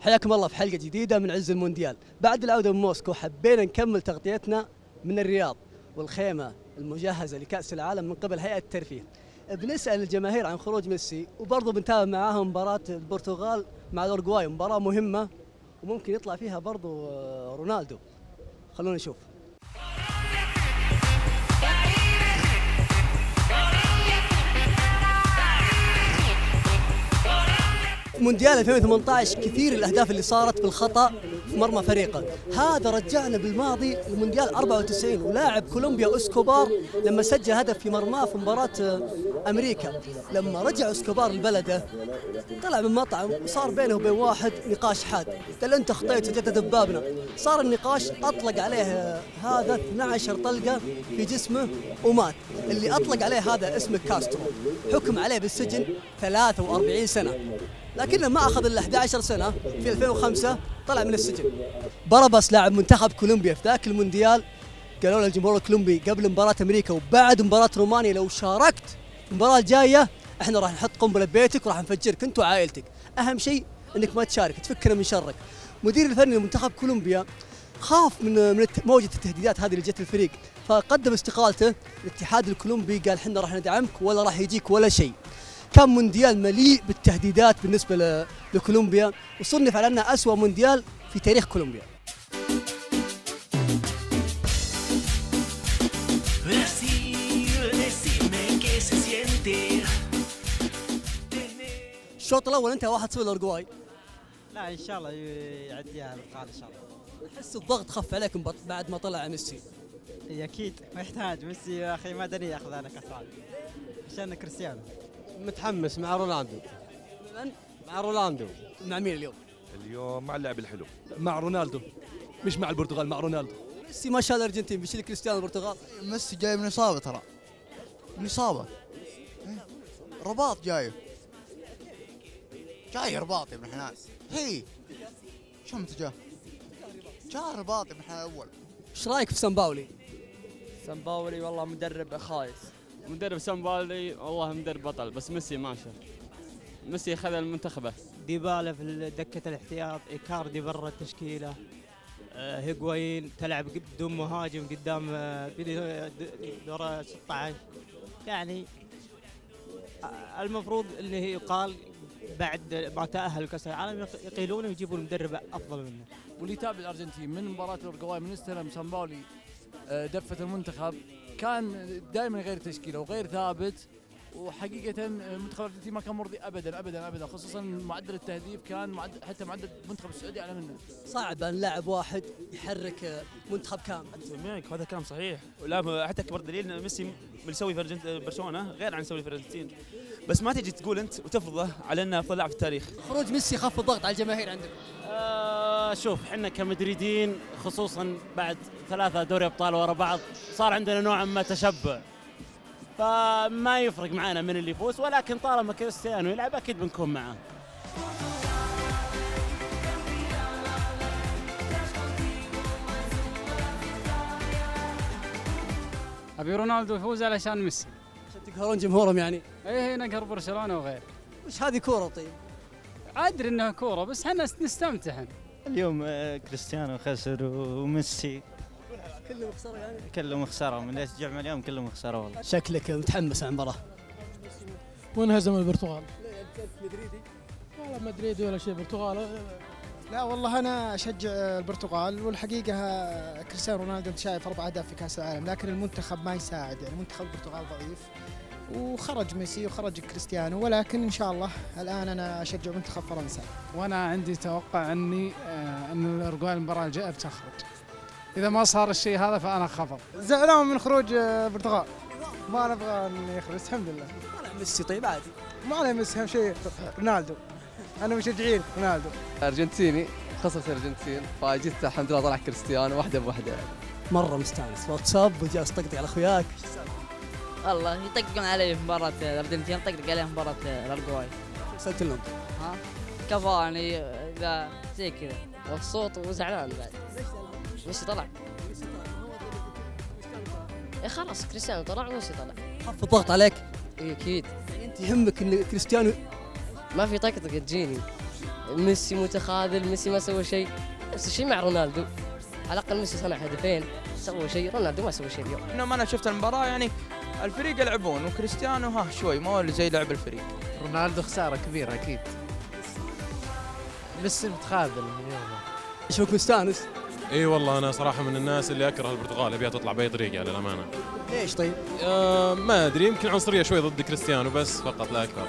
حياكم الله في حلقة جديدة من عز المونديال. بعد العودة من موسكو حبينا نكمل تغطيتنا من الرياض والخيمة المجهزة لكأس العالم من قبل هيئة الترفيه. بنسأل الجماهير عن خروج ميسي، وبرضه بنتابع معاهم مباراة البرتغال مع الأورجواي، مباراة مهمة وممكن يطلع فيها برضه رونالدو. خلونا نشوف. مونديال 2018 كثير الأهداف اللي صارت بالخطأ في مرمى فريقه. هذا رجعنا بالماضي المونديال 94 ولاعب كولومبيا أسكوبار لما سجل هدف في مرماه في مباراة أمريكا. لما رجع أسكوبار لبلده طلع من مطعم وصار بينه وبين واحد نقاش حاد، قال أنت خطيت سجلت ببابنا. صار النقاش، أطلق عليه هذا 12 طلقة في جسمه ومات. اللي أطلق عليه هذا اسمه كاسترو، حكم عليه بالسجن 43 سنة، لكنه ما أخذ إلا 11 سنة. في 2005 طلع من السجن. براباس لاعب منتخب كولومبيا في ذاك المونديال قالوا له الجمهور الكولومبي قبل مباراة أمريكا وبعد مباراة رومانيا لو شاركت في المباراة الجاية احنا راح نحط قنبلة ببيتك وراح نفجرك انت وعائلتك، أهم شيء انك ما تشارك، تفكنا من شرك. مدير الفني لمنتخب كولومبيا خاف من موجة التهديدات هذه اللي جت الفريق، فقدم استقالته. الاتحاد الكولومبي قال احنا راح ندعمك ولا راح يجيك ولا شيء. كان مونديال مليء بالتهديدات بالنسبة لكولومبيا، وصنف على أنه أسوأ مونديال في تاريخ كولومبيا. الشوط الأول انتهى 1-0 للأورجواي. لا إن شاء الله يعديها البقال إن شاء الله. أحس الضغط خف عليكم بعد ما طلع ميسي. أكيد ما يحتاج ميسي يا أخي، ما دري ياخذ أنا كأس العالم عشان كريستيانو. متحمس مع رونالدو. مع رونالدو. مع مين اليوم؟ اليوم مع اللاعب الحلو. مع رونالدو، مش مع البرتغال، مع رونالدو. ميسي ما شاء الأرجنتين بيشيل كريستيانو البرتغال. ميسي جاي من إصابة، ترى من إصابة رباط جاي رباط يا ابن حنان. هي شمت جاء رباط يا ابن حنان الأول. ايش رايك في سامباولي؟ سامباولي والله مدرب خايس. مدرب سامباولي والله مدرب بطل، بس ميسي ما شاء. ميسي خذ المنتخبه. ديبالا في دكة الاحتياط، إيكاردي برا التشكيلة، هيغوايين تلعب بدون مهاجم قدام دور 16. يعني المفروض اللي هي يقال بعد ما تأهل لكأس العالم يقيلونه ويجيبوا المدرب أفضل منه. واللي يتابع الأرجنتين من مباراة الأورجواي من استلم سامباولي دفة المنتخب كان دائما غير تشكيله وغير ثابت، وحقيقة المنتخب الأرجنتيني ما كان مرضي أبدا أبدا أبدا، خصوصا معدل التهديف كان حتى معدل المنتخب السعودي أعلى منه. صعب أن لاعب واحد يحرك منتخب كامل. هذا كلام صحيح، ولا حتى أكبر دليل ميسي اللي يسوي في برشلونة غير عن يسوي في الأرجنتين، بس ما تجي تقول أنت وتفرضه على أنه أفضل لاعب في التاريخ. خروج ميسي خف الضغط على الجماهير عندكم؟ شوف احنا كمدريدين خصوصا بعد 3 دوري ابطال ورا بعض صار عندنا نوعا ما تشبع، فما يفرق معنا من اللي يفوز، ولكن طالما كريستيانو يلعب اكيد بنكون معاه. ابي رونالدو يفوز علشان ميسي، عشان تقهرون جمهورهم يعني. ايه نقهر برشلونه وغير. وش هذه كوره؟ طيب ادري انها كوره بس احنا نستمتع. اليوم كريستيانو خسر وميسي كله مخسره يعني. كله مخسره، من اللي يشجع اليوم كله مخسره والله. شكلك متحمس على المباراه. وانهزم البرتغال. انت مدريدي؟ ولا مدريدي ولا شيء، برتغال. لا والله انا اشجع البرتغال، والحقيقه كريستيانو رونالدو انت شايف 4 أهداف في كاس العالم، لكن المنتخب ما يساعد، يعني منتخب البرتغال ضعيف وخرج ميسي وخرج كريستيانو، ولكن ان شاء الله الان انا اشجع منتخب فرنسا. وانا عندي توقع ان الاورجواي المباراه الجايه بتخرج، اذا ما صار الشيء هذا فانا خفض. زعلان من خروج البرتغال، ما نبغى ان يخرج. الحمد لله طلع ميسي طيب عادي، ما عليه ميسي، اهم شيء رونالدو، انا مشجعين رونالدو. أرجنتيني، خصص الأرجنتين، فجيت الحمد لله طلع كريستيانو واحدة بواحدة. مره مستانس، واتساب وجالس طقطق على اخوياك. والله يطقطقون علي في مباراة الأرجنتين، طقطق عليهم مباراة الأورجواي. سألت لهم ها كفاني ذا زي كذا الصوت وزعلان بعد. ميسي طلع. إيه خلاص كريستيانو طلع وميسي طلع. خف الضغط عليك؟ إيه أكيد. يعني أنت يهمك إن كريستيانو ما في طقطقة تجيني، ميسي متخاذل، ميسي ما سوى شيء. نفس الشيء مع رونالدو، على الأقل ميسي صنع هدفين سوى شيء، رونالدو ما سوى شيء اليوم. انما انا شفت المباراه يعني الفريق يلعبون وكريستيانو ها شوي ما هو اللي زي لعب الفريق. رونالدو خساره كبيره اكيد. ميسي متخاذل من يومه. شوف مستانس؟ اي والله انا صراحه من الناس اللي اكره البرتغال، ابيها تطلع باي طريقه للامانه. ليش طيب؟ ما ادري، يمكن عنصريه شوي ضد كريستيانو بس فقط لا اكثر.